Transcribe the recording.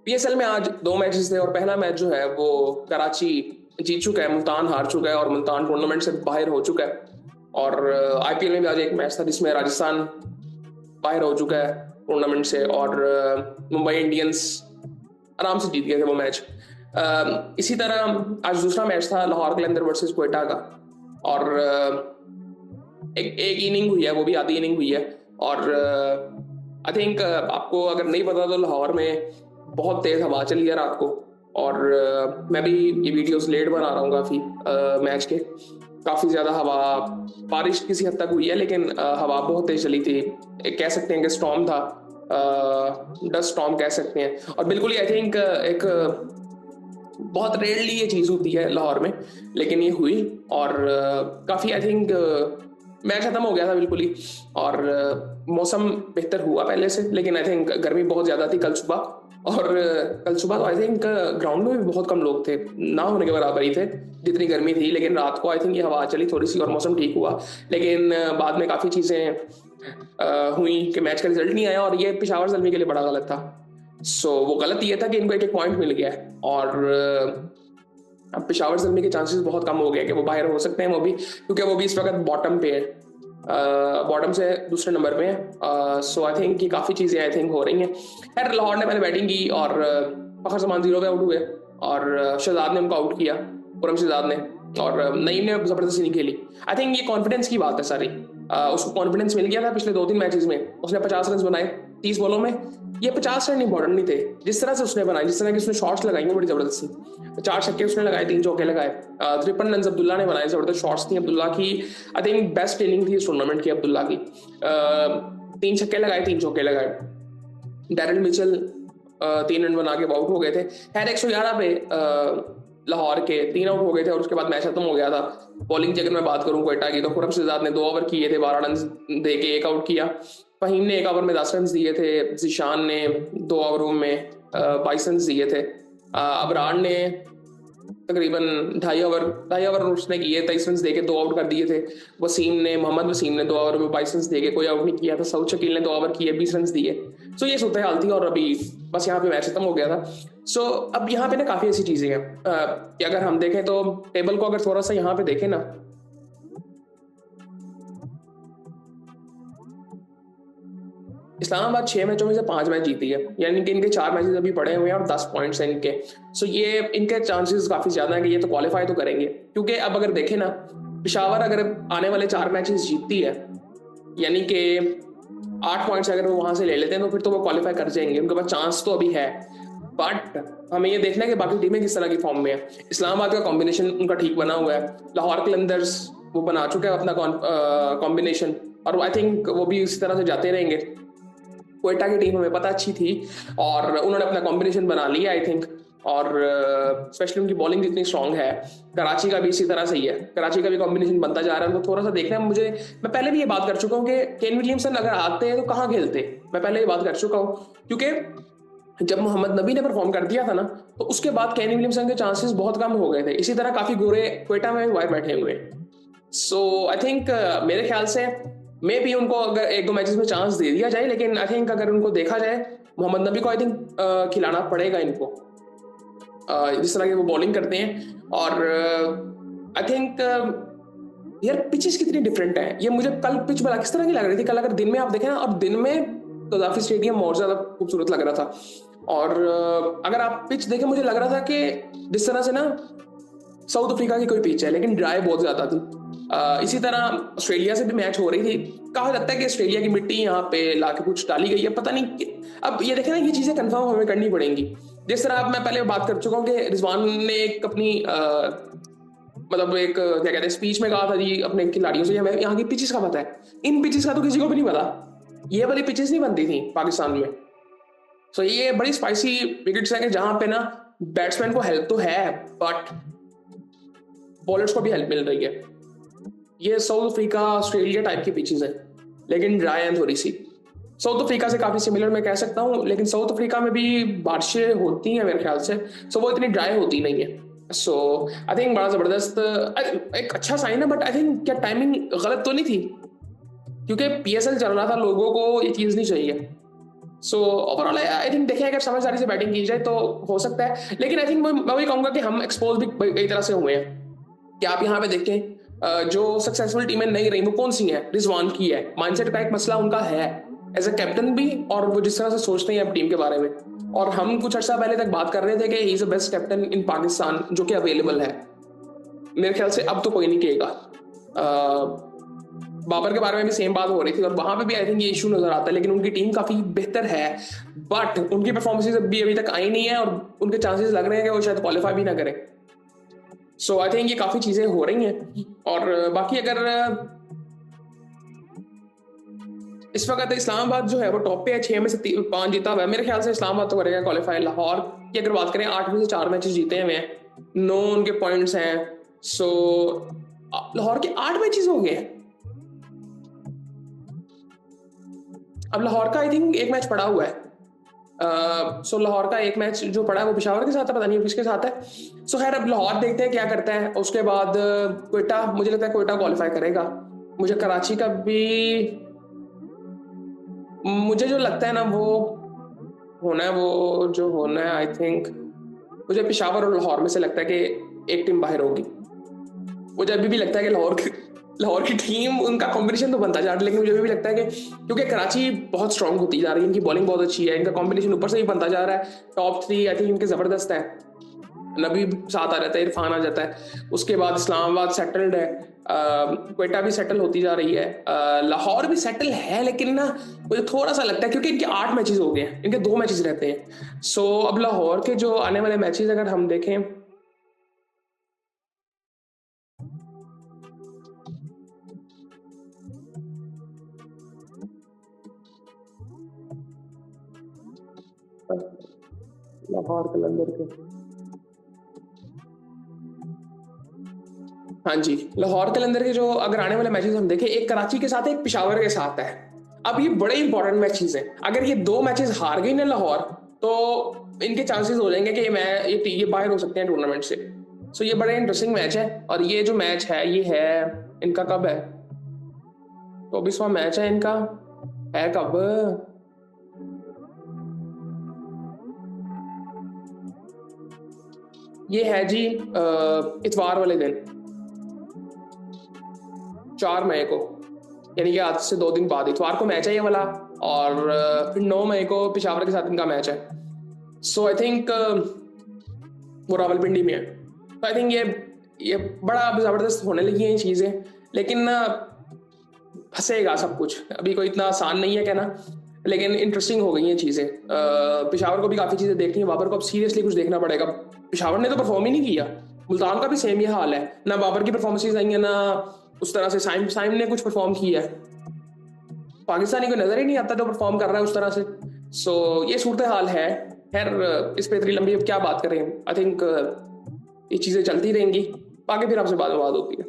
PSL में आज दो मैचेस थे और पहला मैच जो है वो कराची जीत चुका है, मुल्तान हार चुका है और मुल्तान टूर्नामेंट से बाहर हो चुका है। और आईपीएल में भी आज एक मैच था जिसमें राजस्थान बाहर हो चुका है टूर्नामेंट से, और मुंबई इंडियंस आराम से जीत गए थे वो मैच। इसी तरह आज दूसरा मैच था लाहौर कलंदर वर्सेस क्वेटा का, और एक एक इनिंग हुई है, वो भी आधी इनिंग हुई है। और आई थिंक आपको अगर नहीं पता तो लाहौर में बहुत तेज हवा चली है रात को, और मैं भी ये वीडियोस लेट बना रहा हूँ काफ़ी मैच के। काफ़ी ज़्यादा हवा, बारिश किसी हद तक हुई है लेकिन हवा बहुत तेज चली थी। एक कह सकते हैं कि स्टॉर्म था, डस्ट स्टॉर्म कह सकते हैं। और बिल्कुल ही आई थिंक एक बहुत रेयरली ये चीज़ होती है लाहौर में, लेकिन ये हुई। और काफ़ी आई थिंक मैच खत्म हो गया था बिल्कुल ही, और मौसम बेहतर हुआ पहले से, लेकिन आई थिंक गर्मी बहुत ज़्यादा थी कल सुबह। और कल सुबह तो आई थिंक ग्राउंड में भी बहुत कम लोग थे, ना होने के बराबर ही थे जितनी गर्मी थी। लेकिन रात को आई थिंक ये हवा चली थोड़ी सी और मौसम ठीक हुआ। लेकिन बाद में काफ़ी चीज़ें हुई कि मैच का रिजल्ट नहीं आया, और ये पेशावर ज़ल्मी के लिए बड़ा गलत था। वो गलत ये था कि इनको एक एक पॉइंट मिल गया, और अब पेशावर ज़ल्मी के चांसेस बहुत कम हो गए कि वो बाहर हो सकते हैं, वो भी क्योंकि वो भी इस वक्त बॉटम पे है, बॉटम से दूसरे नंबर पे है। सो आई थिंक कि काफ़ी चीज़ें आई थिंक हो रही हैं। खैर लाहौर ने पहले बैटिंग की और फखर जमान 0 पे आउट हुए, और शहजाद ने उनको आउट किया, पुरम शहजाद ने। और नईम ने ज़बरदस्ती नहीं खेली। आई थिंक ये कॉन्फिडेंस की बात है सारी। उसको कॉन्फिडेंस मिल गया था पिछले 2-3 मैचेस में, उसने 50 रन बनाए 30 बॉलों में। ये 50 रन इंपॉर्टेंट नहीं थे, जिस तरह से उसने बनाए, जिस तरह की उसने शॉट्स लगाई हैं बड़ी जबरदस्ती। 4 छक्के उसने लगाए, 3 चौके लगाए। 53 रन अब्दुल्ला ने बनाए, जबरदस्त शॉट्स थी अब्दुल्ला की। आई थिंक बेस्ट इनिंग थी इस टूर्नामेंट की अब्दुल्ला की। 3 छक्के लगाए, 3 चौके लगाए। डैरल मिचेल 3 रन बना के आउट हो गए थे। खैर 111 पे लाहौर के 3 आउट हो गए थे और उसके बाद मैच खत्म हो गया था। बॉलिंग की अगर मैं बात करूं क्वेटा की, तो खुरम शहजाद ने 2 ओवर किए थे, 12 रन दे के 1 आउट किया। फहीम ने 1 ओवर में 10 रन दिए थे। जिशान ने 2 ओवरों में 22 रन दिए थे। अबरार ने तकरीबन ढाई ओवर उसने किए, 23 रन देके 2 आउट कर दिए थे। मोहम्मद वसीम ने 2 ओवर में 22 रन देके कोई आउट नहीं किया था। सऊद शकील ने 2 ओवर किए, 20 रन दिए। सो ये सूरत हाल थी, और अभी बस यहाँ पे मैच खत्म हो गया था। सो अब यहाँ पे ना काफी ऐसी चीजें हैं कि अगर हम देखें तो टेबल को अगर थोड़ा सा यहाँ पे देखें ना, इस्लामाबाद 6 मैचों में से 5 मैच जीती है, यानी कि इनके 4 मैचेस अभी पड़े हुए हैं और 10 पॉइंट्स हैं इनके। सो ये इनके चांसेस काफी ज्यादा है कि ये तो क्वालिफाई तो करेंगे, क्योंकि अब अगर देखें ना, पिशावर अगर आने वाले 4 मैचेस जीतती है, यानी कि 8 पॉइंट्स अगर वो वहां से ले लेते हैं, तो फिर तो वो क्वालिफाई कर जाएंगे, उनके पास चांस तो अभी है। बट हमें ये देखना है कि बाकी टीमें किस तरह की फॉर्म में है। इस्लामाबाद का कॉम्बिनेशन उनका ठीक बना हुआ है, लाहौर कलंदर्स वो बना चुके हैं अपना कॉम्बिनेशन, और आई थिंक वो भी इसी तरह से जाते रहेंगे। क्वेटा की टीम हमें पता अच्छी थी, और उन्होंने अपना कॉम्बिनेशन बना लिया आई थिंक। और स्पेशली उनकी बॉलिंग जितनी स्ट्रांग है। कराची का भी इसी तरह से ही है, कराची का भी कॉम्बिनेशन बनता जा रहा है। उनको थोड़ा सा देखना है मुझे। मैं पहले भी ये बात कर चुका हूँ कि केन विलियमसन अगर आते हैं तो कहाँ खेलते, मैं पहले ये बात कर चुका हूँ। क्योंकि जब मोहम्मद नबी ने परफॉर्म कर दिया था ना, तो उसके बाद केन विलियमसन के चांसेस बहुत कम हो गए थे। इसी तरह काफी गोरे क्वेटा में भी बाहर बैठे हुए हैं। सो आई थिंक मेरे ख्याल से मे भी उनको अगर 1-2 मैचेस में चांस दे दिया जाए, लेकिन आई थिंक अगर उनको देखा जाए, मोहम्मद नबी को आई थिंक खिलाना पड़ेगा इनको, जिस तरह की वो बॉलिंग करते हैं। और आई थिंक यार पिचेस कितनी डिफरेंट है, ये मुझे कल पिच बड़ा किस तरह की लग रही थी। कल अगर दिन में आप देखें ना, और दिन में कदाफी स्टेडियम और ज्यादा खूबसूरत लग रहा था। और अगर आप पिच देखें, मुझे लग रहा था कि जिस तरह से ना साउथ अफ्रीका की कोई पिच है, लेकिन ड्राई बहुत ज्यादा थी। इसी तरह ऑस्ट्रेलिया से भी मैच हो रही थी। कहा जाता है कि ऑस्ट्रेलिया की मिट्टी यहाँ पे लाके कुछ डाली गई है, पता नहीं अब ये देखें ना, ये चीजें कंफर्म हमें करनी पड़ेंगी। जिस तरह अब मैं पहले बात कर चुका हूँ कि रिजवान ने एक अपनी मतलब एक क्या कहते हैं स्पीच में कहा था जी अपने खिलाड़ियों से, हमें यहाँ की पिचेस का पता है, इन पिचेस का तो किसी को भी नहीं पता। ये वाली पिचेस नहीं बनती थी पाकिस्तान में। सो ये बड़ी स्पाइसी विकेट्स है कि जहां पे ना बैट्समैन को हेल्प तो है, बट बॉलर्स को भी हेल्प मिल रही है। ये साउथ अफ्रीका ऑस्ट्रेलिया टाइप की पिचेस है, लेकिन ड्राई है थोड़ी सी। साउथ अफ्रीका से काफी सिमिलर मैं कह सकता हूँ, लेकिन साउथ अफ्रीका में भी बारिशें होती हैं मेरे ख्याल से। वो इतनी ड्राई होती नहीं है। सो आई थिंक बड़ा जबरदस्त एक अच्छा साइन है। बट आई थिंक क्या टाइमिंग गलत तो नहीं थी, क्योंकि पीएसएल चल रहा था, लोगों को ये चीज नहीं चाहिए। सो ओवरऑल आई थिंक देखें अगर समझदारी से बैटिंग की जाए तो हो सकता है, लेकिन आई थिंक मैं वही कहूंगा कि हम एक्सपोज भी कई तरह से हुए हैं कि आप यहाँ पे देखें जो सक्सेसफुल टीमें नहीं रही वो कौन सी हैं, रिजवान की है, माइंडसेट का एक मसला उनका है एज अ कैप्टन भी, और वो जिस तरह से सोचते हैं अब टीम के बारे में। और हम कुछ अर्सा पहले तक बात कर रहे थे कि he is the best captain in Pakistan जो कि अवेलेबल है। मेरे ख्याल से अब तो कोई नहीं कहेगा। बाबर के बारे में भी सेम बात हो रही थी और वहां पे भी आई थिंक ये इशू नजर आता है, लेकिन उनकी टीम काफी बेहतर है, बट उनकी परफॉर्मेंसेज अभी तक आई नहीं है और उनके चांसेस लग रहे हैं कि वो शायद क्वालिफाई भी ना करें। सो आई थिंक ये काफी चीजें हो रही हैं। और बाकी अगर इस वक्त इस्लामाबाद जो है वो टॉप पे है, 6 में से 5 जीता हुआ है। मेरे ख्याल से इस्लामाबाद तो करेगा क्वालिफाई। लाहौर की अगर बात करें 8 में से 4 मैचेस जीते हुए हैं, 9 उनके पॉइंट्स हैं। सो लाहौर के 8 मैचेस हो गए हैं। अब लाहौर का आई थिंक एक मैच पड़ा हुआ है। सो लाहौर का एक मैच जो पड़ा है वो पेशावर के साथ है, पता नहीं किसके साथ है। सो खैर अब लाहौर देखते हैं क्या करता है। उसके बाद क्वेटा, मुझे लगता है क्वेटा क्वालिफाई करेगा। मुझे कराची का भी, मुझे जो लगता है ना वो होना है, वो जो होना है आई थिंक मुझे पेशावर और लाहौर में से लगता है कि एक टीम बाहर होगी। मुझे अभी भी लगता है कि लाहौर की टीम, उनका कॉम्बिनेशन तो बनता जा रहा है, लेकिन मुझे अभी भी लगता है कि क्योंकि कराची बहुत स्ट्रांग होती जा रही है, इनकी बॉलिंग बहुत अच्छी है, इनका कॉम्बिनेशन ऊपर से ही बनता जा रहा है। टॉप 3 आई थिंक इनके जबरदस्त है। नबी साथ आ जाता है, इरफान आ जाता है। उसके बाद इस्लामाबाद सेटल्ड है, क्वेटा भी सेटल होती जा रही है, लाहौर भी सेटल है, लेकिन ना मुझे थोड़ा सा लगता है क्योंकि इनके 8 मैचेस हो गए हैं, इनके 2 मैचेस रहते हैं। सो अब लाहौर के जो आने वाले मैचेस अगर हम देखें, लाहौर कलंदर के, हाँ जी, लाहौर कलंदर के जो अगर आने वाले मैचेस हम देखें, एक कराची के साथ है, एक पेशावर के साथ है। अब ये बड़े इंपॉर्टेंट मैचेस हैं। अगर ये 2 मैचेस हार गई ना लाहौर, तो इनके चांसेस हो जाएंगे कि ये बाहर हो सकते हैं टूर्नामेंट से। सो ये बड़े इंटरेस्टिंग मैच है। और ये जो मैच है ये है इनका कब है, 24वां मैच है इनका, है कब, ये है जी इतवार वाले दिन, 4 मई को, यानी कि आज से 2 दिन बाद इतवार को मैच है ये वाला। और फिर 9 मई को पेशावर के साथ इनका मैच है। सो आई थिंक वो रावलपिंडी में है। तो आई थिंक ये बड़ा जबरदस्त होने लगी हैं ये चीजें, लेकिन फंसेगा सब कुछ। अभी कोई इतना आसान नहीं है कहना, लेकिन इंटरेस्टिंग हो गई हैं चीजें। पेशावर को भी काफी चीजें देखनी है, बाबर को अब सीरियसली कुछ देखना पड़ेगा। पेशावर ने तो परफॉर्म ही नहीं किया, मुल्तान का भी सेम ही हाल है, ना बाबर की परफॉर्मेंसेज आई है, ना उस तरह से साइम ने कुछ परफॉर्म किया है। पाकिस्तानी को नजर ही नहीं आता जो परफॉर्म कर रहा है उस तरह से। सो ये सूरत हाल है। खैर इस पे इतनी लंबी अब क्या बात करें, आई थिंक ये चीजें चलती रहेंगी, बाकी फिर आपसे बाद में बात होती है।